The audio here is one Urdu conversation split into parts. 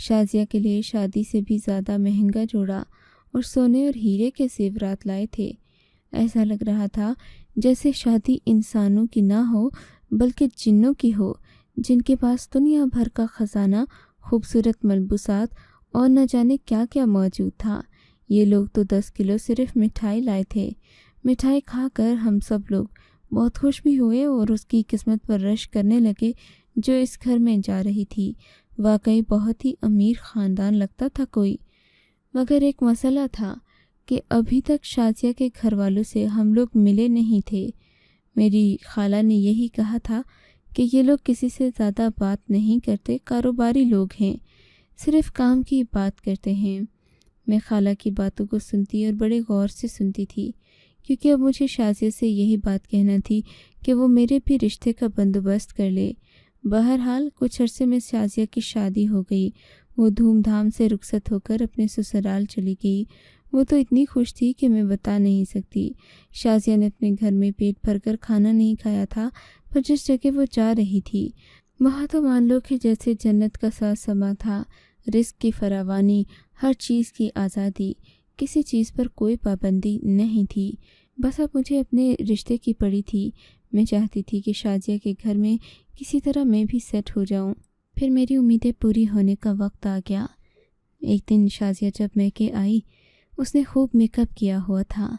شازیہ کے لیے شادی سے بھی زیادہ مہنگا جوڑا اور سونے اور ہیرے کے زیورات لائے تھے۔ ایسا لگ رہا تھا جیسے شادی انسانوں کی نہ ہو بلکہ جنوں کی ہو، جن کے پاس دنیا بھر کا خزانہ، خوبصورت ملبوسات اور نہ جانے کیا کیا موجود تھا۔ یہ لوگ تو 10 کلو صرف مٹھائی لائے تھے۔ مٹھائی کھا کر ہم سب لوگ بہت خوش بھی ہوئے اور اس کی قسمت پر رش کرنے لگے جو اس گھر میں جا رہی تھی۔ واقعی بہت ہی امیر خاندان لگتا تھا کوئی، مگر ایک مسئلہ تھا کہ ابھی تک شازیہ کے گھر والوں سے ہم لوگ ملے نہیں تھے۔ میری خالہ نے یہی کہا تھا کہ یہ لوگ کسی سے زیادہ بات نہیں کرتے، کاروباری لوگ ہیں، صرف کام کی بات کرتے ہیں۔ میں خالہ کی باتوں کو سنتی اور بڑے غور سے سنتی تھی، کیونکہ اب مجھے شازیہ سے یہی بات کہنا تھی کہ وہ میرے بھی رشتے کا بندوبست کر لے۔ بہرحال کچھ عرصے میں شازیہ کی شادی ہو گئی۔ وہ دھوم دھام سے رخصت ہو کر اپنے سسرال چلی گئی۔ وہ تو اتنی خوش تھی کہ میں بتا نہیں سکتی۔ شازیہ نے اپنے گھر میں پیٹ بھر کر کھانا نہیں کھایا تھا، پر جس جگہ وہ جا رہی تھی وہاں تو مان لو کہ جیسے جنت کا سا سما تھا۔ رزق کی فراوانی، ہر چیز کی آزادی، کسی چیز پر کوئی پابندی نہیں تھی۔ بس اب مجھے اپنے رشتے کی پڑی تھی۔ میں چاہتی تھی کہ شازیہ کے گھر میں کسی طرح میں بھی سیٹ ہو جاؤں۔ پھر میری امیدیں پوری ہونے کا وقت آ گیا۔ ایک دن شازیہ جب میکے آئی، اس نے خوب میک اپ کیا ہوا تھا۔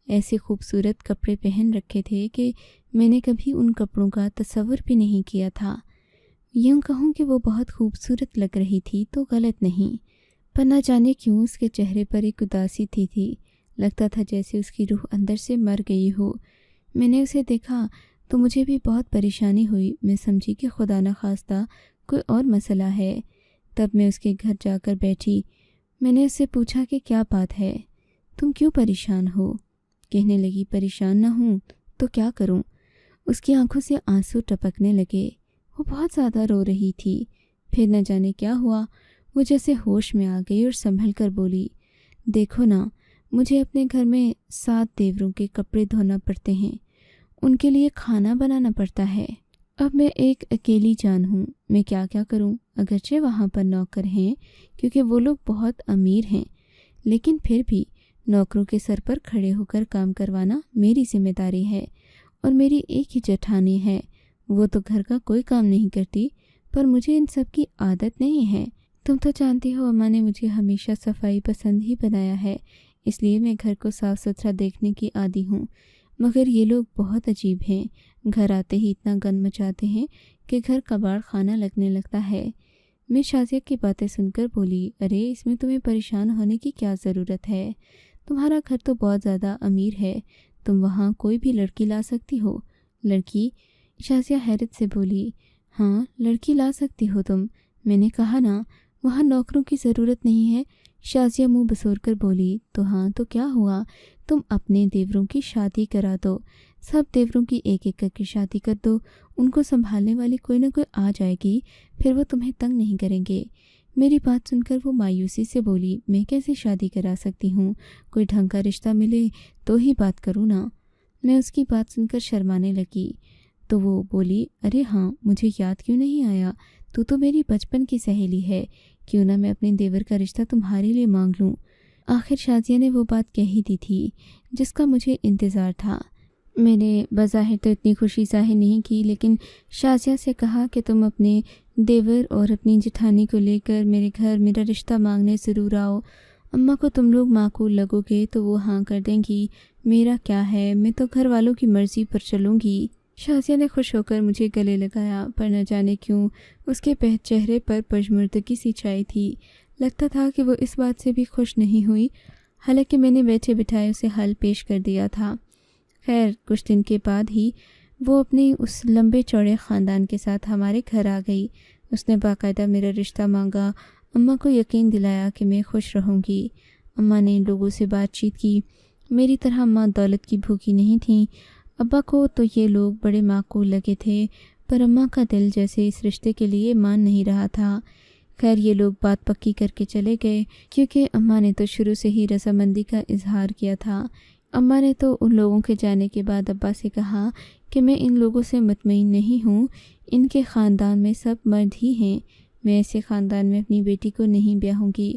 ایسے خوبصورت کپڑے پہن رکھے تھے کہ میں نے کبھی ان کپڑوں کا تصور بھی نہیں کیا تھا۔ یوں کہوں کہ وہ بہت خوبصورت لگ رہی تھی تو غلط نہیں، پر نہ جانے کیوں اس کے چہرے پر ایک اداسی تھی۔ لگتا تھا جیسے اس کی روح اندر سے مر گئی ہو۔ میں نے اسے دیکھا تو مجھے بھی بہت پریشانی ہوئی۔ میں سمجھی کہ خدا نخواستہ کوئی اور مسئلہ ہے۔ تب میں اس کے گھر جا کر بیٹھی۔ میں نے اس سے پوچھا کہ کیا بات ہے، تم کیوں پریشان ہو؟ کہنے لگی پریشان نہ ہوں تو کیا کروں؟ اس کی آنکھوں سے آنسو ٹپکنے لگے۔ وہ بہت زیادہ رو رہی تھی۔ پھر نہ جانے کیا ہوا، وہ جیسے ہوش میں آ گئی اور سنبھل کر بولی، دیکھو نا، مجھے اپنے گھر میں 7 دیوروں کے کپڑے دھونا پڑتے ہیں، ان کے لیے کھانا بنانا پڑتا ہے۔ اب میں ایک اکیلی جان ہوں، میں کیا کیا کروں؟ اگرچہ وہاں پر نوکر ہیں کیونکہ وہ لوگ بہت امیر ہیں، لیکن پھر بھی نوکروں کے سر پر کھڑے ہو کر کام کروانا میری ذمہ داری ہے۔ اور میری ایک ہی جٹھانی ہے، وہ تو گھر کا کوئی کام نہیں کرتی، پر مجھے ان سب کی عادت نہیں ہے۔ تم تو جانتی ہو اماں نے مجھے ہمیشہ صفائی پسند ہی بنایا ہے، اس لیے میں گھر کو صاف ستھرا دیکھنے کی عادی ہوں۔ مگر یہ لوگ بہت عجیب ہیں، گھر آتے ہی اتنا گند مچاتے ہیں کہ گھر کباڑ خانہ لگنے لگتا ہے۔ میں شازیہ کی باتیں سن کر بولی، ارے اس میں تمہیں پریشان ہونے کی کیا ضرورت ہے؟ تمہارا گھر تو بہت زیادہ امیر ہے، تم وہاں کوئی بھی لڑکی لا سکتی ہو۔ لڑکی؟ شازیہ حیرت سے بولی، ہاں لڑکی لا سکتی ہو تم، میں نے کہا نا وہاں نوکروں کی ضرورت نہیں ہے۔ شازیہ منہ بسور کر بولی، تو ہاں تو کیا ہوا، تم اپنے دیوروں کی شادی کرا دو، سب دیوروں کی ایک ایک کر کے شادی کر دو، ان کو سنبھالنے والی کوئی نہ کوئی آ جائے گی، پھر وہ تمہیں تنگ نہیں کریں گے۔ میری بات سن کر وہ مایوسی سے بولی، میں کیسے شادی کرا سکتی ہوں، کوئی ڈھنگ کا رشتہ ملے تو ہی بات کروں نا۔ میں اس کی بات سن کر شرمانے لگی تو وہ بولی، ارے ہاں مجھے یاد کیوں نہیں آیا، تو میری بچپن کی سہیلی ہے، کیوں نہ میں اپنے دیور کا رشتہ تمہارے لیے مانگ لوں۔ آخر شازیہ نے وہ بات کہہ ہی دی تھی جس کا مجھے انتظار تھا۔ میں نے بظاہر تو اتنی خوشی ظاہر نہیں کی، لیکن شازیہ سے کہا کہ تم اپنے دیور اور اپنی جٹھانی کو لے کر میرے گھر میرا رشتہ مانگنے ضرور آؤ، اماں کو تم لوگ معقول لگو گے تو وہ ہاں کر دیں گی، میرا کیا ہے، میں تو گھر والوں کی مرضی پر چلوں گی۔ شازیہ نے خوش ہو کر مجھے گلے لگایا، پر نہ جانے کیوں اس کے چہرے پر پژمردگی سی چھائی تھی۔ لگتا تھا کہ وہ اس بات سے بھی خوش نہیں ہوئی، حالانکہ میں نے بیٹھے بٹھائے اسے حل پیش کر دیا تھا۔ خیر کچھ دن کے بعد ہی وہ اپنے اس لمبے چوڑے خاندان کے ساتھ ہمارے گھر آ گئی۔ اس نے باقاعدہ میرا رشتہ مانگا، اماں کو یقین دلایا کہ میں خوش رہوں گی۔ اماں نے ان لوگوں سے بات چیت کی، میری طرح اماں دولت کی بھوکی نہیں تھیں۔ ابا کو تو یہ لوگ بڑے معقول لگے تھے، پر اماں کا دل جیسے اس رشتے کے لیے مان نہیں رہا تھا۔ خیر یہ لوگ بات پکی کر کے چلے گئے، کیونکہ اماں نے تو شروع سے ہی رضامندی کا اظہار کیا تھا۔ اماں نے تو ان لوگوں کے جانے کے بعد ابا سے کہا کہ میں ان لوگوں سے مطمئن نہیں ہوں، ان کے خاندان میں سب مرد ہی ہیں، میں ایسے خاندان میں اپنی بیٹی کو نہیں بیاہوں گی۔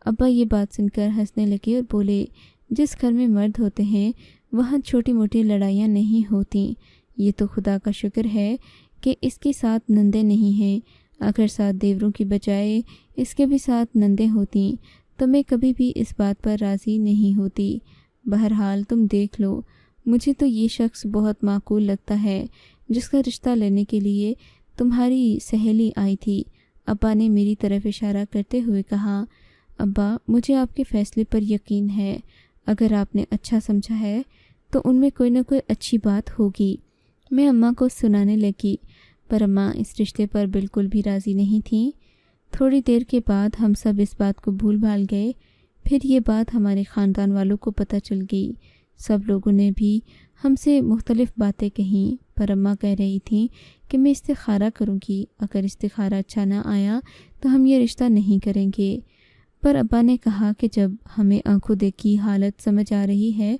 ابا یہ بات سن کر ہنسنے لگے اور بولے، جس گھر میں مرد ہوتے ہیں وہاں چھوٹی موٹی لڑائیاں نہیں ہوتیں۔ یہ تو خدا کا شکر ہے کہ اس کے ساتھ نندیں نہیں ہیں، اگر 7 دیوروں کی بجائے اس کے بھی 7 نندیں ہوتیں تو میں کبھی بھی اس بات پر راضی نہیں ہوتی۔ بہرحال تم دیکھ لو، مجھے تو یہ شخص بہت معقول لگتا ہے جس کا رشتہ لینے کے لیے تمہاری سہیلی آئی تھی۔ ابا نے میری طرف اشارہ کرتے ہوئے کہا، ابا مجھے آپ کے فیصلے پر یقین ہے، اگر آپ نے اچھا سمجھا ہے تو ان میں کوئی نہ کوئی اچھی بات ہوگی۔ میں اماں کو سنانے لگی، پر اماں اس رشتے پر بالکل بھی راضی نہیں تھیں۔ تھوڑی دیر کے بعد ہم سب اس بات کو بھول بھال گئے۔ پھر یہ بات ہمارے خاندان والوں کو پتہ چل گئی۔ سب لوگوں نے بھی ہم سے مختلف باتیں کہیں، پر اماں کہہ رہی تھیں کہ میں استخارہ کروں گی، اگر استخارہ اچھا نہ آیا تو ہم یہ رشتہ نہیں کریں گے۔ پر ابا نے کہا کہ جب ہمیں آنکھوں دیکھی حالت سمجھ آ رہی ہے،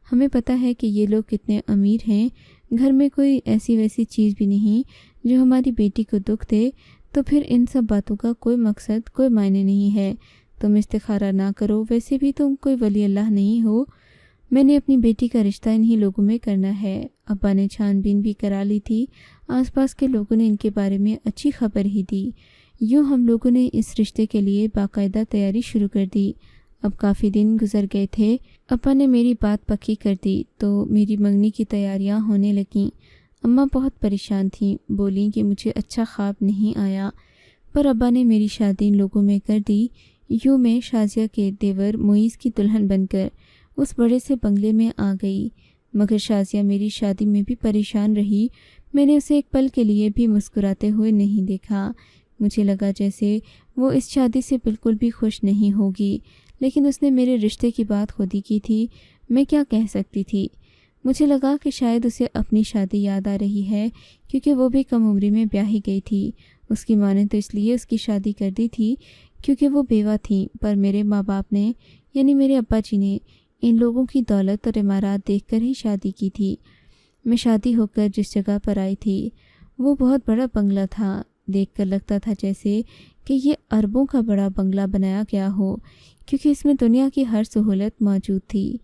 ہمیں پتہ ہے کہ یہ لوگ کتنے امیر ہیں، گھر میں کوئی ایسی ویسی چیز بھی نہیں جو ہماری بیٹی کو دکھ دے، تو پھر ان سب باتوں کا کوئی مقصد، کوئی معنی نہیں ہے۔ تم استخارہ نہ کرو، ویسے بھی تم کوئی ولی اللہ نہیں ہو، میں نے اپنی بیٹی کا رشتہ انہی لوگوں میں کرنا ہے۔ ابا نے چھان بین بھی کرا لی تھی، آس پاس کے لوگوں نے ان کے بارے میں اچھی خبر ہی دی۔ یوں ہم لوگوں نے اس رشتے کے لیے باقاعدہ تیاری شروع کر دی۔ اب کافی دن گزر گئے تھے، ابا نے میری بات پکی کر دی تو میری منگنی کی تیاریاں ہونے لگیں۔ اماں بہت پریشان تھیں، بولیں کہ مجھے اچھا خواب نہیں آیا، پر ابا نے میری شادی ان لوگوں میں کر دی۔ یوں میں شازیہ کے دیور معیز کی دلہن بن کر اس بڑے سے بنگلے میں آ گئی، مگر شازیہ میری شادی میں بھی پریشان رہی۔ میں نے اسے ایک پل کے لیے بھی مسکراتے ہوئے نہیں دیکھا۔ مجھے لگا جیسے وہ اس شادی سے بالکل بھی خوش نہیں ہوگی، لیکن اس نے میرے رشتے کی بات خود ہی کی تھی، میں کیا کہہ سکتی تھی۔ مجھے لگا کہ شاید اسے اپنی شادی یاد آ رہی ہے، کیونکہ وہ بھی کم عمری میں بیاہی گئی تھی۔ اس کی ماں نے تو اس لیے اس کی شادی کر دی تھی کیونکہ وہ بیوہ تھیں، پر میرے ماں باپ نے، یعنی میرے ابا جی نے، ان لوگوں کی دولت اور عمارات دیکھ کر ہی شادی کی تھی۔ میں شادی ہو کر جس جگہ پر آئی تھی وہ بہت بڑا بنگلہ تھا، دیکھ کر لگتا تھا جیسے کہ یہ اربوں کا بڑا بنگلہ بنایا گیا ہو، کیونکہ اس میں دنیا کی ہر سہولت موجود تھی،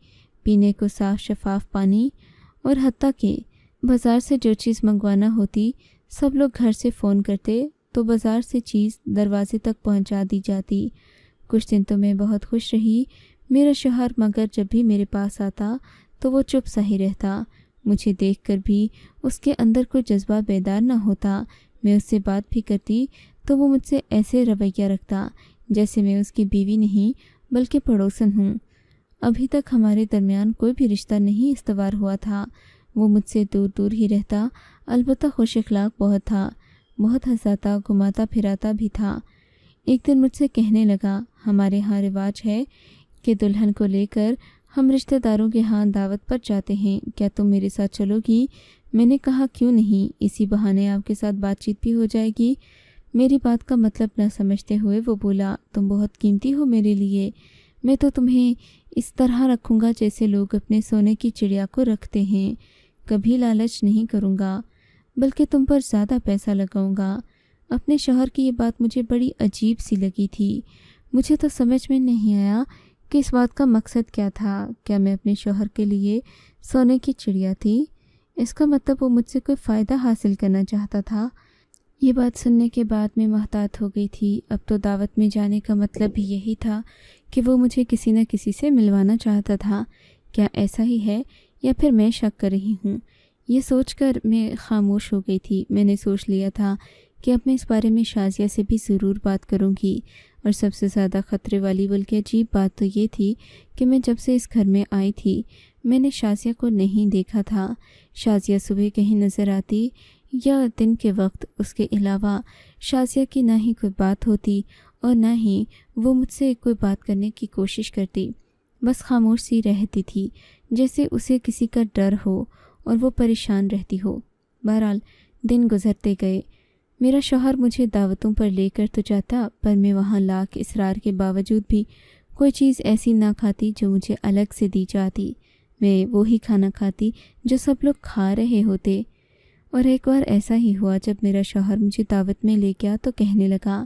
پینے کو صاف شفاف پانی، اور حتیٰ کہ بازار سے جو چیز منگوانا ہوتی سب لوگ گھر سے فون کرتے تو بازار سے چیز دروازے تک پہنچا دی جاتی۔ کچھ دن تو میں بہت خوش رہی۔ میرا شوہر مگر جب بھی میرے پاس آتا تو وہ چپ سا ہی رہتا، مجھے دیکھ کر بھی اس کے اندر کوئی جذبہ بیدار نہ ہوتا۔ میں اس سے بات بھی کرتی تو وہ مجھ سے ایسے رویہ رکھتا جیسے میں اس کی بیوی نہیں بلکہ پڑوسن ہوں۔ ابھی تک ہمارے درمیان کوئی بھی رشتہ نہیں استوار ہوا تھا۔ وہ مجھ سے دور دور ہی رہتا، البتہ خوش اخلاق بہت تھا، بہت ہنساتا گھماتا پھراتا بھی تھا۔ ایک دن مجھ سے کہنے لگا، ہمارے ہاں رواج ہے کہ دلہن کو لے کر ہم رشتہ داروں کے ہاں دعوت پر جاتے ہیں، کیا تم میرے ساتھ چلو گی؟ میں نے کہا کیوں نہیں، اسی بہانے آپ کے ساتھ بات چیت بھی ہو جائے گی۔ میری بات کا مطلب نہ سمجھتے ہوئے وہ بولا، تم بہت قیمتی ہو میرے لیے، میں تو تمہیں اس طرح رکھوں گا جیسے لوگ اپنے سونے کی چڑیا کو رکھتے ہیں، کبھی لالچ نہیں کروں گا، بلکہ تم پر زیادہ پیسہ لگاؤں گا۔ اپنے شوہر کی یہ بات مجھے بڑی عجیب سی لگی تھی۔ مجھے تو سمجھ میں نہیں آیا کہ اس بات کا مقصد کیا تھا۔ کیا میں اپنے شوہر کے لیے سونے کی چڑیا تھی؟ اس کا مطلب وہ مجھ سے کوئی فائدہ حاصل کرنا چاہتا تھا۔ یہ بات سننے کے بعد میں محتاط ہو گئی تھی۔ اب تو دعوت میں جانے کا مطلب بھی یہی تھا کہ وہ مجھے کسی نہ کسی سے ملوانا چاہتا تھا۔ کیا ایسا ہی ہے یا پھر میں شک کر رہی ہوں؟ یہ سوچ کر میں خاموش ہو گئی تھی۔ میں نے سوچ لیا تھا کہ اب میں اس بارے میں شازیہ سے بھی ضرور بات کروں گی، اور سب سے زیادہ خطرے والی بلکہ عجیب بات تو یہ تھی کہ میں جب سے اس گھر میں آئی تھی میں نے شازیہ کو نہیں دیکھا تھا۔ شازیہ صبح کہیں نظر آتی یا دن کے وقت، اس کے علاوہ شازیہ کی نہ ہی کوئی بات ہوتی اور نہ ہی وہ مجھ سے کوئی بات کرنے کی کوشش کرتی، بس خاموش سی رہتی تھی جیسے اسے کسی کا ڈر ہو اور وہ پریشان رہتی ہو۔ بہرحال دن گزرتے گئے، میرا شوہر مجھے دعوتوں پر لے کر تو جاتا، پر میں وہاں لاکھ اصرار کے باوجود بھی کوئی چیز ایسی نہ کھاتی جو مجھے الگ سے دی جاتی۔ میں وہی کھانا کھاتی جو سب لوگ کھا رہے ہوتے۔ اور ایک بار ایسا ہی ہوا جب میرا شوہر مجھے دعوت میں لے گیا تو کہنے لگا،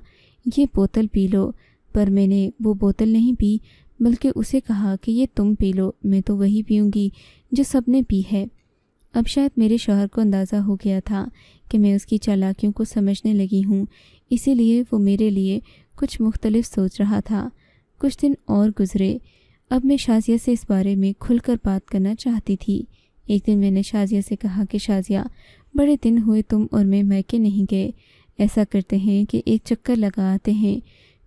یہ بوتل پی لو، پر میں نے وہ بوتل نہیں پی بلکہ اسے کہا کہ یہ تم پی لو، میں تو وہی پیوں گی جو سب نے پی ہے۔ اب شاید میرے شوہر کو اندازہ ہو گیا تھا کہ میں اس کی چالاکیوں کو سمجھنے لگی ہوں، اسی لیے وہ میرے لیے کچھ مختلف سوچ رہا تھا۔ کچھ دن اور گزرے۔ اب میں شازیہ سے اس بارے میں کھل کر بات کرنا چاہتی تھی۔ ایک دن میں نے شازیہ سے کہا کہ شازیہ، بڑے دن ہوئے تم اور میں میکے نہیں گئے، ایسا کرتے ہیں کہ ایک چکر لگا آتے ہیں۔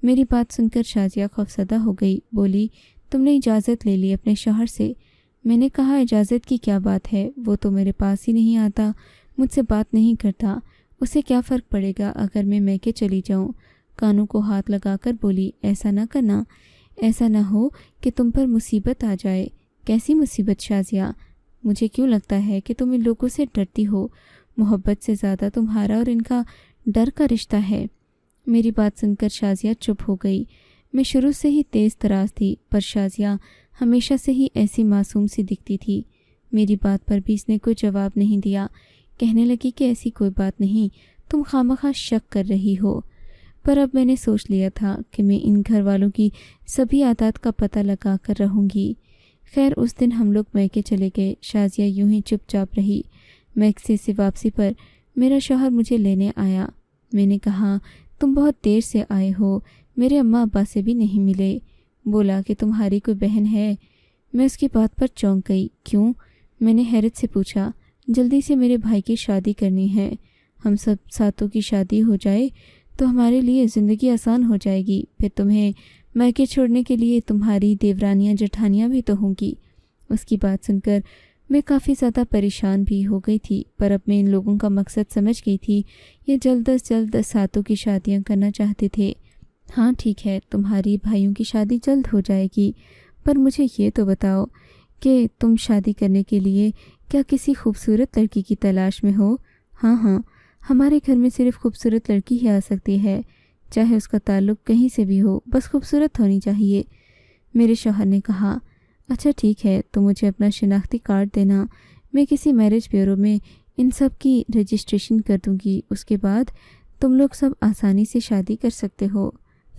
میری بات سن کر شازیہ خوفزدہ ہو گئی، بولی تم نے اجازت لے لی اپنے شوہر سے؟ میں نے کہا اجازت کی کیا بات ہے، وہ تو میرے پاس ہی نہیں آتا، مجھ سے بات نہیں کرتا، اسے کیا فرق پڑے گا اگر میں میکے چلی جاؤں؟ کانوں کو ہاتھ لگا کر بولی ایسا نہ کرنا، ایسا نہ ہو کہ تم پر مصیبت آ جائے۔ کیسی مصیبت شازیہ؟ مجھے کیوں لگتا ہے کہ تم ان لوگوں سے ڈرتی ہو؟ محبت سے زیادہ تمہارا اور ان کا ڈر کا رشتہ ہے۔ میری بات سن کر شازیہ چپ ہو گئی۔ میں شروع سے ہی تیز تراز تھی، پر شازیہ ہمیشہ سے ہی ایسی معصوم سی دکھتی تھی۔ میری بات پر بھی اس نے کوئی جواب نہیں دیا۔ کہنے لگی کہ ایسی کوئی بات نہیں، تم خواہ شک کر رہی ہو۔ پر اب میں نے سوچ لیا تھا کہ میں ان گھر والوں کی سبھی عادات کا پتہ لگا کر رہوں گی۔ خیر اس دن ہم لوگ میکے چلے گئے۔ شازیہ یوں ہی چپ چاپ رہی۔ میکے سے واپسی پر میرا شوہر مجھے لینے آیا۔ میں نے کہا تم بہت دیر سے آئے ہو، میرے اماں ابا سے بھی نہیں ملے۔ بولا کہ تمہاری کوئی بہن ہے؟ میں اس کی بات پر چونک گئی۔ کیوں؟ میں نے حیرت سے پوچھا۔ جلدی سے میرے بھائی کی شادی کرنی ہے، ہم سب ساتوں کی شادی ہو جائے تو ہمارے لیے زندگی آسان ہو جائے گی، پھر تمہیں میکے چھوڑنے کے لیے تمہاری دیورانیاں جٹھانیاں بھی تو ہوں گی۔ اس کی بات سن کر میں کافی زیادہ پریشان بھی ہو گئی تھی، پر اب میں ان لوگوں کا مقصد سمجھ گئی تھی۔ یہ جلد از جلد ساتوں کی شادیاں کرنا چاہتے تھے۔ ہاں ٹھیک ہے، تمہاری بھائیوں کی شادی جلد ہو جائے گی، پر مجھے یہ تو بتاؤ کہ تم شادی کرنے کے لیے کیا کسی خوبصورت لڑکی کی تلاش میں ہو؟ ہاں، ہمارے گھر میں صرف خوبصورت لڑکی ہی آ سکتی ہے، چاہے اس کا تعلق کہیں سے بھی ہو، بس خوبصورت ہونی چاہیے۔ میرے شوہر نے کہا اچھا ٹھیک ہے، تو مجھے اپنا شناختی کارڈ دینا، میں کسی میرج بیورو میں ان سب کی رجسٹریشن کر دوں گی، اس کے بعد تم لوگ سب آسانی سے شادی کر سکتے ہو۔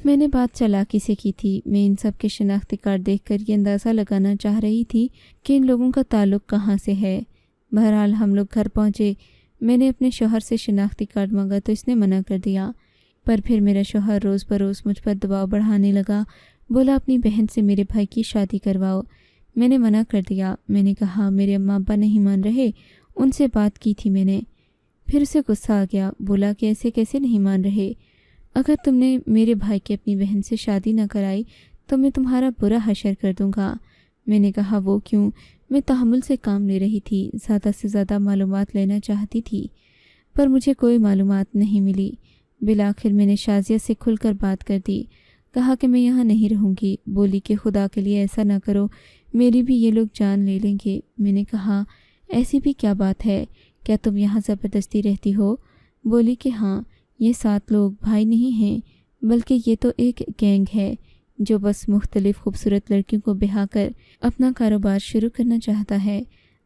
میں نے بات چالاکی سے کی تھی۔ میں ان سب کے شناختی کارڈ دیکھ کر یہ اندازہ لگانا چاہ رہی تھی کہ ان لوگوں کا تعلق کہاں سے ہے۔ بہرحال ہم لوگ گھر پہنچے۔ میں نے اپنے شوہر سے شناختی کارڈ مانگا تو اس نے منع کر دیا، پر پھر میرا شوہر روز بروز مجھ پر دباؤ بڑھانے لگا۔ بولا اپنی بہن سے میرے بھائی کی شادی کرواؤ۔ میں نے منع کر دیا۔ میں نے کہا میرے اماں ابا نہیں مان رہے، ان سے بات کی تھی میں نے۔ پھر اسے غصہ آ گیا، بولا کہ ایسے کیسے نہیں مان رہے؟ اگر تم نے میرے بھائی کی اپنی بہن سے شادی نہ کرائی تو میں تمہارا برا حشر کر دوں گا۔ میں نے کہا وہ کیوں؟ میں تحمل سے کام لے رہی تھی، زیادہ سے زیادہ معلومات لینا چاہتی تھی، پر مجھے کوئی معلومات نہیں ملی۔ بالآخر میں نے شازیہ سے کھل کر بات کر دی، کہا کہ میں یہاں نہیں رہوں گی۔ بولی کہ خدا کے لیے ایسا نہ کرو، میری بھی یہ لوگ جان لے لیں گے۔ میں نے کہا ایسی بھی کیا بات ہے، کیا تم یہاں زبردستی رہتی ہو؟ بولی کہ ہاں، یہ 7 لوگ بھائی نہیں ہیں، بلکہ یہ تو ایک گینگ ہے جو بس مختلف خوبصورت لڑکیوں کو بہا کر اپنا کاروبار شروع کرنا چاہتا ہے۔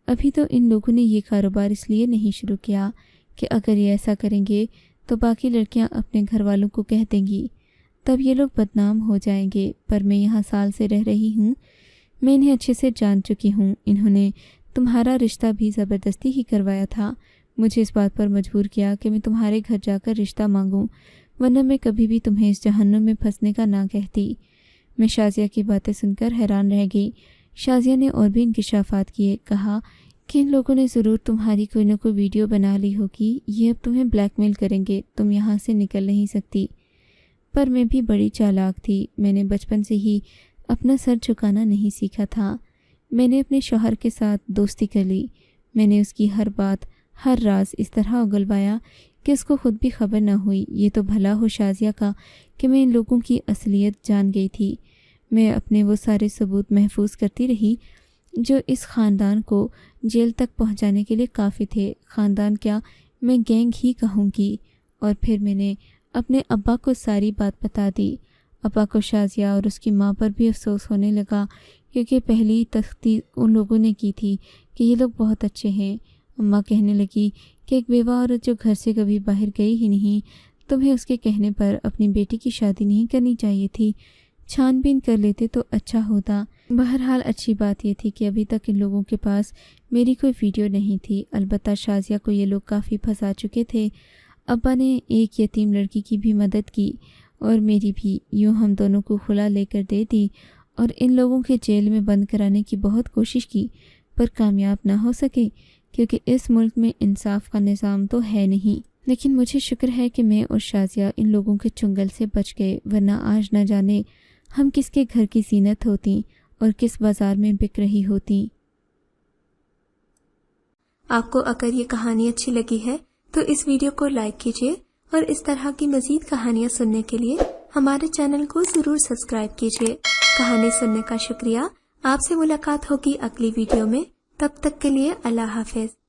ابھی تو ان لوگوں نے یہ کاروبار اس لیے نہیں شروع کیا کہ اگر یہ ایسا کریں گے تو باقی لڑکیاں اپنے گھر والوں کو کہہ دیں گی، تب یہ لوگ بدنام ہو جائیں گے۔ پر میں یہاں سال سے رہ رہی ہوں، میں انہیں اچھے سے جان چکی ہوں۔ انہوں نے تمہارا رشتہ بھی زبردستی ہی کروایا تھا، مجھے اس بات پر مجبور کیا کہ میں تمہارے گھر جا کر رشتہ مانگوں، ورنہ میں کبھی بھی تمہیں اس جہنم میں پھنسنے کا نہ کہتی۔ میں شازیہ کی باتیں سن کر حیران رہ گئی۔ شازیہ نے اور بھی انکشافات کیے، کہا کہ ان لوگوں نے ضرور تمہاری کوئی نہ کوئی ویڈیو بنا لی ہوگی، یہ اب تمہیں بلیک میل کریں گے، تم یہاں سے نکل نہیں سکتی۔ پر میں بھی بڑی چالاک تھی، میں نے بچپن سے ہی اپنا سر جھکانا نہیں سیکھا تھا۔ میں نے اپنے شوہر کے ساتھ دوستی کر لی۔ میں نے اس کی ہر بات، ہر راز اس طرح اگلوایا کہ اس کو خود بھی خبر نہ ہوئی۔ یہ تو بھلا ہو شازیہ کا کہ میں ان لوگوں کی اصلیت جان گئی تھی۔ میں اپنے وہ سارے ثبوت محفوظ کرتی رہی جو اس خاندان کو جیل تک پہنچانے کے لیے کافی تھے۔ خاندان کیا، میں گینگ ہی کہوں گی۔ اور پھر میں نے اپنے ابا کو ساری بات بتا دی۔ ابا کو شازیہ اور اس کی ماں پر بھی افسوس ہونے لگا، کیونکہ پہلی تصدیق ان لوگوں نے کی تھی کہ یہ لوگ بہت اچھے ہیں۔ اماں کہنے لگی کہ ایک بیوہ عورت جو گھر سے کبھی باہر گئی ہی نہیں، تمہیں اس کے کہنے پر اپنی بیٹی کی شادی نہیں کرنی چاہیے تھی، چھان بین کر لیتے تو اچھا ہوتا۔ بہرحال اچھی بات یہ تھی کہ ابھی تک ان لوگوں کے پاس میری کوئی ویڈیو نہیں تھی، البتہ شازیہ کو یہ لوگ کافی پھنسا چکے تھے۔ ابا نے ایک یتیم لڑکی کی بھی مدد کی اور میری بھی، یوں ہم دونوں کو خلا لے کر دے دی اور ان لوگوں کے جیل میں بند کرانے کی بہت کوشش کی، پر کامیاب نہ ہو سکے کیونکہ اس ملک میں انصاف کا نظام تو ہے نہیں۔ لیکن مجھے شکر ہے کہ میں اور شازیہ ان لوگوں کے چنگل سے بچ گئے، ورنہ آج نہ جانے ہم کس کے گھر کی زینت ہوتیں اور کس بازار میں بک رہی ہوتیں۔ آپ کو اگر یہ کہانی اچھی لگی ہے تو اس ویڈیو کو لائک کیجیے اور اس طرح کی مزید کہانیاں سننے کے لیے ہمارے چینل کو ضرور سبسکرائب کیجیے۔ کہانی سننے کا شکریہ۔ آپ سے ملاقات ہوگی اگلی ویڈیو میں، تب تک کے لیے اللہ حافظ۔